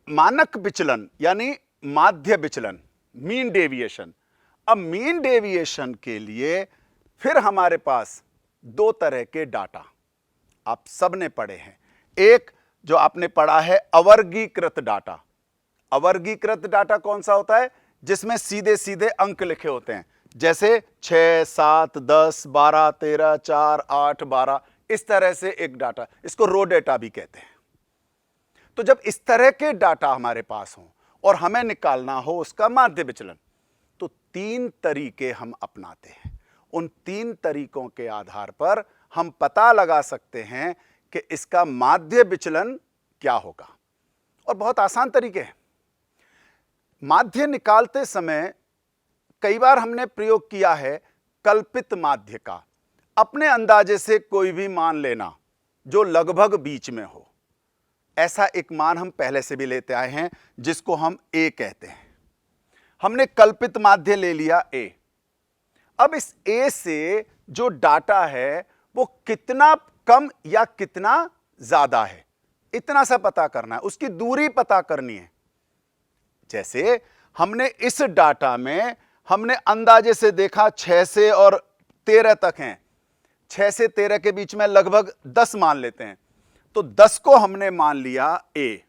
मानक विचलन यानी माध्य विचलन, मीन डेविएशन। अब मीन डेविएशन के लिए फिर हमारे पास दो तरह के डाटा आप सबने पढ़े हैं। एक जो आपने पढ़ा है अवर्गीकृत डाटा। अवर्गीकृत डाटा कौन सा होता है? जिसमें सीधे सीधे अंक लिखे होते हैं, जैसे 6, 7, 10, 12, 13, 4, 8, 12, इस तरह से एक डाटा, इसको रो डेटा भी कहते हैं। तो जब इस तरह के डाटा हमारे पास हो और हमें निकालना हो उसका माध्य विचलन, तो तीन तरीके हम अपनाते हैं। उन तीन तरीकों के आधार पर हम पता लगा सकते हैं कि इसका माध्य विचलन क्या होगा। और बहुत आसान तरीके हैं। माध्य निकालते समय कई बार हमने प्रयोग किया है कल्पित माध्य का। अपने अंदाजे से कोई भी मान लेना जो लगभग बीच में हो। ऐसा एक मान हम पहले से भी लेते आए हैं जिसको हम ए कहते हैं। हमने कल्पित माध्य ले लिया ए। अब इस ए से जो डाटा है वो कितना कम या कितना ज्यादा है, इतना सा पता करना है, उसकी दूरी पता करनी है। जैसे हमने इस डाटा में हमने अंदाजे से देखा 6 से और 13 तक हैं। 6 से 13 के बीच में लगभग 10 मान लेते हैं, तो 10 को हमने मान लिया ए,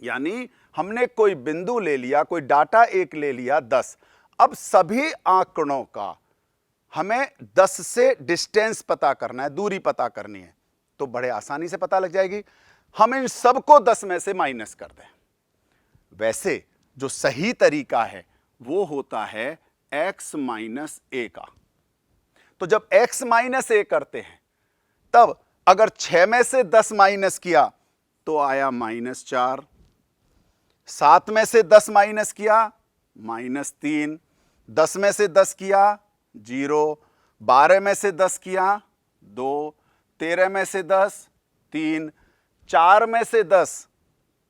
यानी हमने कोई बिंदु ले लिया, कोई डाटा एक ले लिया 10। अब सभी आंकड़ों का हमें 10 से डिस्टेंस पता करना है, दूरी पता करनी है, तो बड़े आसानी से पता लग जाएगी। हम इन सबको 10 में से माइनस कर दें। वैसे जो सही तरीका है वो होता है x माइनस ए का। तो जब x माइनस ए करते हैं तब अगर 6 में से 10 माइनस किया तो आया -4, 7 में से 10 माइनस किया -3, 10 में से 10 किया 0, 12 में से 10 किया 2, 13 में से 10 3, 4 में से 10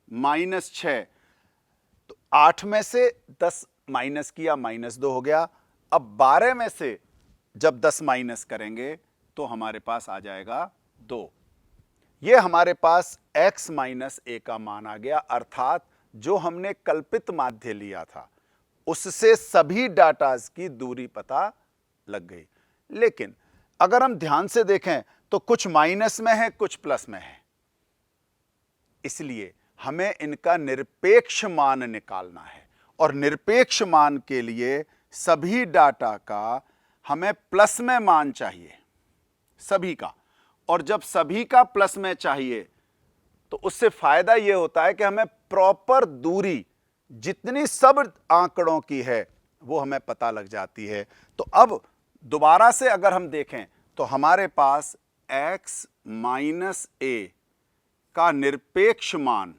-6, तो 8 में से 10 माइनस किया -2 हो गया। अब 12 में से जब 10 माइनस करेंगे तो हमारे पास आ जाएगा 2। ये हमारे पास x माइनस ए का मान आ गया, अर्थात जो हमने कल्पित माध्य लिया था उससे सभी डाटाज की दूरी पता लग गई। लेकिन अगर हम ध्यान से देखें तो कुछ माइनस में है, कुछ प्लस में है, इसलिए हमें इनका निरपेक्ष मान निकालना है। और निरपेक्ष मान के लिए सभी डाटा का हमें प्लस में मान चाहिए, सभी का। और जब सभी का प्लस में चाहिए तो उससे फायदा यह होता है कि हमें प्रॉपर दूरी जितनी सब आंकड़ों की है वो हमें पता लग जाती है। तो अब दोबारा से अगर हम देखें तो हमारे पास x माइनस ए का निरपेक्ष मान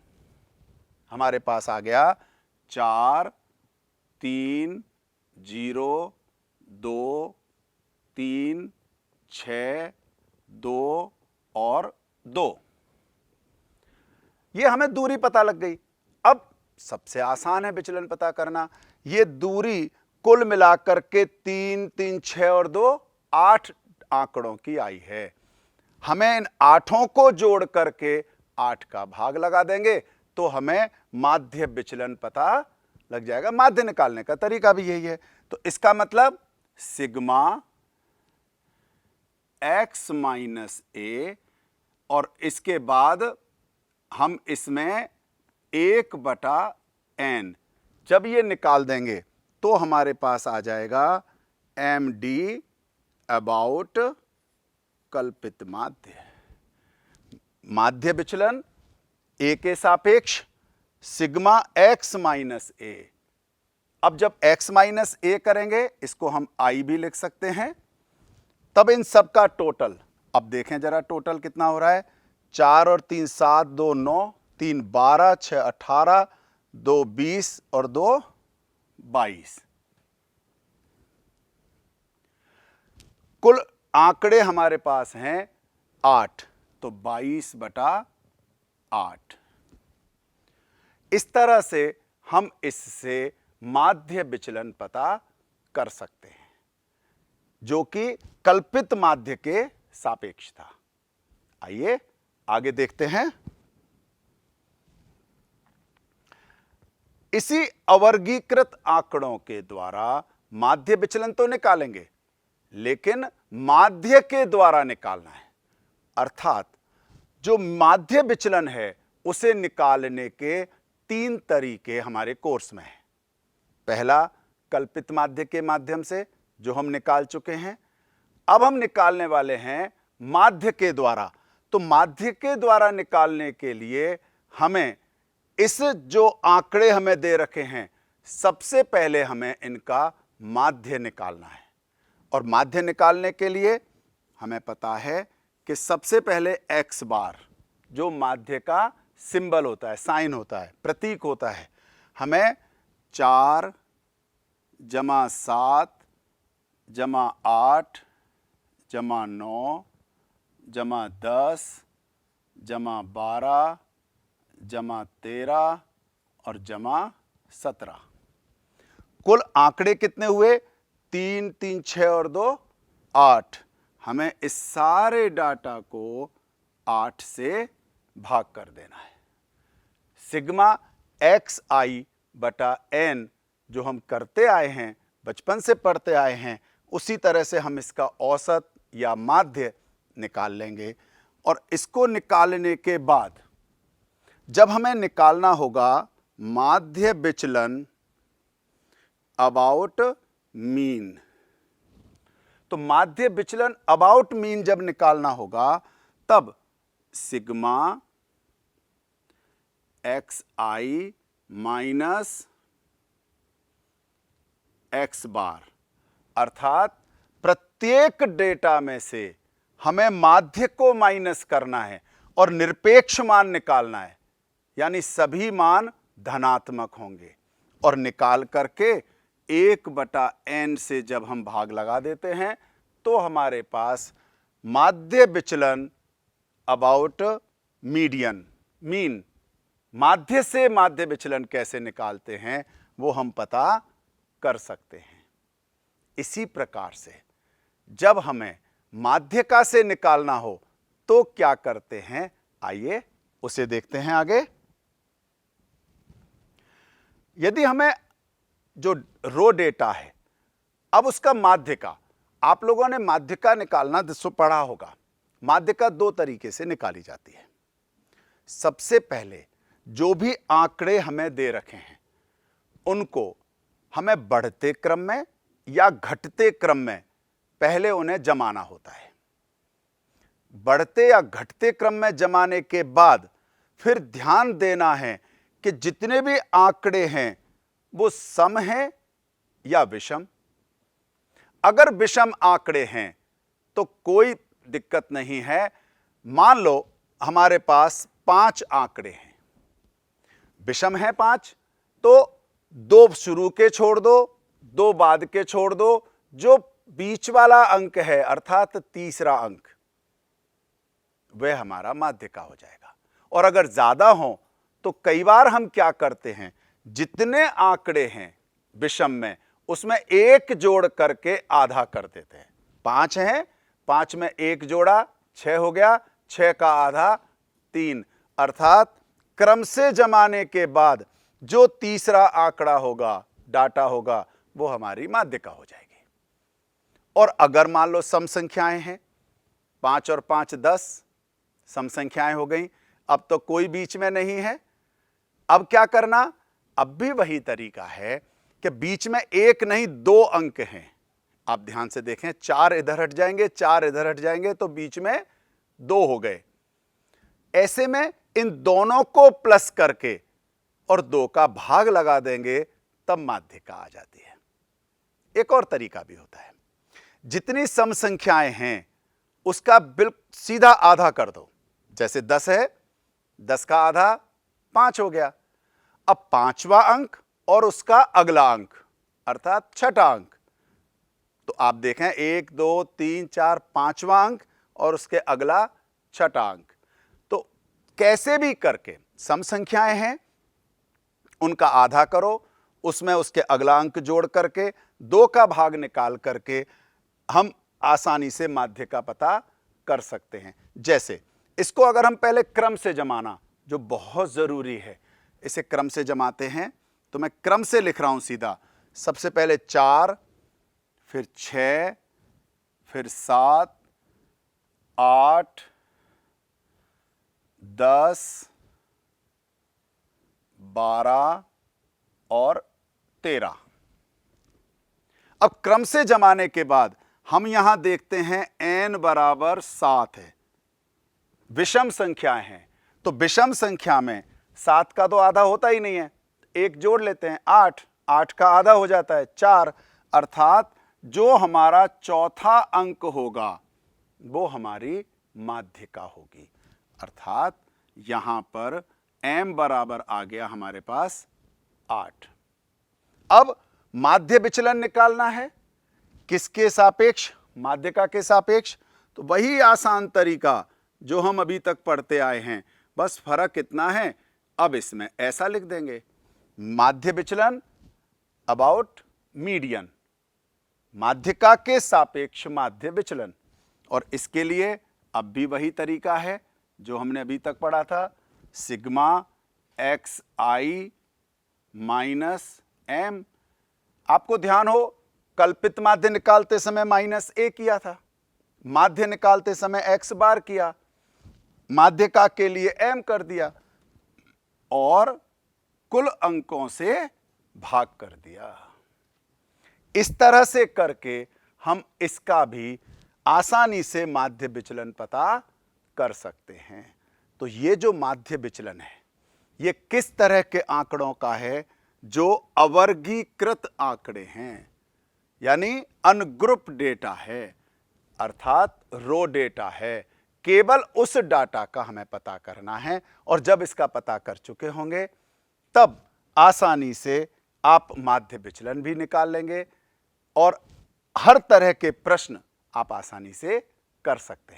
हमारे पास आ गया 4, 3, 0, 2, 3, 6, 2 और 2। ये हमें दूरी पता लग गई। अब सबसे आसान है विचलन पता करना। ये दूरी कुल मिलाकर के 3, 3, 6 और 2 8 आंकड़ों की आई है। हमें इन 8 को जोड़ करके 8 का भाग लगा देंगे तो हमें माध्य विचलन पता लग जाएगा। माध्य निकालने का तरीका भी यही है। तो इसका मतलब सिग्मा x माइनस ए, और इसके बाद हम इसमें 1/n जब ये निकाल देंगे तो हमारे पास आ जाएगा md अबाउट कल्पित माध्य। माध्य विचलन ए के सापेक्ष सिग्मा x माइनस ए। अब जब x माइनस ए करेंगे इसको हम i भी लिख सकते हैं। तब इन सब का टोटल, अब देखें जरा टोटल कितना हो रहा है। 4 और 3 7, 2 9, 3 12, 6 18, 2 20 और 2 22। कुल आंकड़े हमारे पास हैं 8, तो 22/8। इस तरह से हम इससे माध्य विचलन पता कर सकते हैं जो कि कल्पित माध्य के सापेक्ष था। आइए आगे देखते हैं। इसी अवर्गीकृत आंकड़ों के द्वारा माध्य विचलन तो निकालेंगे, लेकिन माध्य के द्वारा निकालना है। अर्थात जो माध्य विचलन है उसे निकालने के 3 तरीके हमारे कोर्स में हैं। पहला कल्पित माध्य के माध्यम से, जो हम निकाल चुके हैं। अब हम निकालने वाले हैं माध्य के द्वारा। तो माध्य के द्वारा निकालने के लिए हमें इस जो आंकड़े हमें दे रखे हैं, सबसे पहले हमें इनका माध्य निकालना है। और माध्य निकालने के लिए हमें पता है कि सबसे पहले x बार, जो माध्य का सिंबल होता है, साइन होता है, प्रतीक होता है, हमें 4 + 7 + 8 + 9 + 10 + 12 + 13 और + 17। कुल आंकड़े कितने हुए? 3 3 6 और 2 8। हमें इस सारे डाटा को 8 से भाग कर देना है। सिग्मा xi/n जो हम करते आए हैं, बचपन से पढ़ते आए हैं, उसी तरह से हम इसका औसत या माध्य निकाल लेंगे। और इसको निकालने के बाद जब हमें निकालना होगा माध्य विचलन अबाउट मीन, तो माध्य विचलन अबाउट मीन जब निकालना होगा, तब सिग्मा xi - x बार, अर्थात प्रत्येक डेटा में से हमें माध्य को माइनस करना है और निरपेक्ष मान निकालना है, यानी सभी मान धनात्मक होंगे। और निकाल करके 1/n से जब हम भाग लगा देते हैं, तो हमारे पास माध्य विचलन अबाउट मीडियन, मीन, माध्य से माध्य विचलन कैसे निकालते हैं वो हम पता कर सकते हैं। इसी प्रकार से जब हमें माध्यिका से निकालना हो तो क्या करते हैं, आइए उसे देखते हैं आगे। यदि हमें जो रो डेटा है, अब उसका माध्यिका, आप लोगों ने माध्यिका निकालना पढ़ा होगा। माध्यिका 2 तरीके से निकाली जाती है। सबसे पहले जो भी आंकड़े हमें दे रखे हैं उनको हमें बढ़ते क्रम में या घटते क्रम में पहले उन्हें जमाना होता है। बढ़ते या घटते क्रम में जमाने के बाद फिर ध्यान देना है कि जितने भी आंकड़े हैं वो सम हैं या विषम। अगर विषम आंकड़े हैं तो कोई दिक्कत नहीं है। मान लो हमारे पास 5 आंकड़े हैं, विषम है 5, तो 2 शुरू के छोड़ दो, 2 बाद के छोड़ दो, जो बीच वाला अंक है अर्थात तीसरा अंक, वह हमारा माध्यिका हो जाएगा। और अगर ज्यादा हो तो कई बार हम क्या करते हैं, जितने आंकड़े हैं विषम में उसमें 1 जोड़ करके आधा कर देते हैं। 5 हैं, 5 में 1 जोड़ा 6 हो गया, 6 का आधा 3, अर्थात क्रम से जमाने के बाद जो तीसरा आंकड़ा होगा, डाटा होगा, वो हमारी माध्यिका हो जाएगी। और अगर मान लो सम संख्याएं हैं, 5 और 5 10 सम संख्याएं हो गई, अब तो कोई बीच में नहीं है। अब क्या करना, अब भी वही तरीका है कि बीच में 1 नहीं 2 अंक हैं। आप ध्यान से देखें, 4 इधर हट जाएंगे, 4 इधर हट जाएंगे, तो बीच में 2 हो गए। ऐसे में इन दोनों को प्लस करके और 2 का भाग लगा देंगे, तब माध्यिका आ जाती है। एक और तरीका भी होता है, जितनी सम संख्याएं हैं उसका बिल्कुल सीधा आधा कर दो। जैसे 10 है, 10 का आधा 5 हो गया। अब 5वां अंक और उसका अगला अंक अर्थात छठा अंक, तो आप देखें 1 2 3 4 5वां अंक और उसके अगला छठा अंक। तो कैसे भी करके सम संख्याएं हैं उनका आधा करो, उसमें उसके अगला अंक जोड़ करके 2 का भाग निकाल करके हम आसानी से माध्यिका पता कर सकते हैं। जैसे इसको अगर हम पहले क्रम से जमाना, जो बहुत जरूरी है, इसे क्रम से जमाते हैं तो मैं क्रम से लिख रहा हूं सीधा। सबसे पहले 4, फिर 6, फिर 7, 8, 10, 12 और 13। अब क्रम से जमाने के बाद हम यहां देखते हैं n बराबर 7 है, विषम संख्याएं हैं, तो विषम संख्या में 7 का तो आधा होता ही नहीं है, एक जोड़ लेते हैं 8, 8 का आधा हो जाता है 4, अर्थात जो हमारा चौथा अंक होगा वो हमारी माध्यिका होगी। अर्थात यहां पर m बराबर आ गया हमारे पास 8। अब माध्य विचलन निकालना है, किसके सापेक्ष? माध्यिका के सापेक्ष। तो वही आसान तरीका जो हम अभी तक पढ़ते आए हैं, बस फर्क इतना है, अब इसमें ऐसा लिख देंगे, माध्य विचलन अबाउट मीडियन, माध्यिका के सापेक्ष माध्य विचलन। और इसके लिए अब भी वही तरीका है जो हमने अभी तक पढ़ा था, सिग्मा एक्स आई माइनस एम। आपको ध्यान हो, कल्पित माध्य निकालते समय -a किया था, माध्य निकालते समय x बार किया, माध्यिका के लिए m कर दिया और कुल अंकों से भाग कर दिया। इस तरह से करके हम इसका भी आसानी से माध्य विचलन पता कर सकते हैं। तो ये जो माध्य विचलन है, ये किस तरह के आंकड़ों का है? जो अवर्गीकृत आंकड़े हैं, यानी अनग्रुप डेटा है, अर्थात रो डेटा है। केवल उस डाटा का हमें पता करना है, और जब इसका पता कर चुके होंगे तब आसानी से आप माध्य विचलन भी निकाल लेंगे और हर तरह के प्रश्न आप आसानी से कर सकते हैं।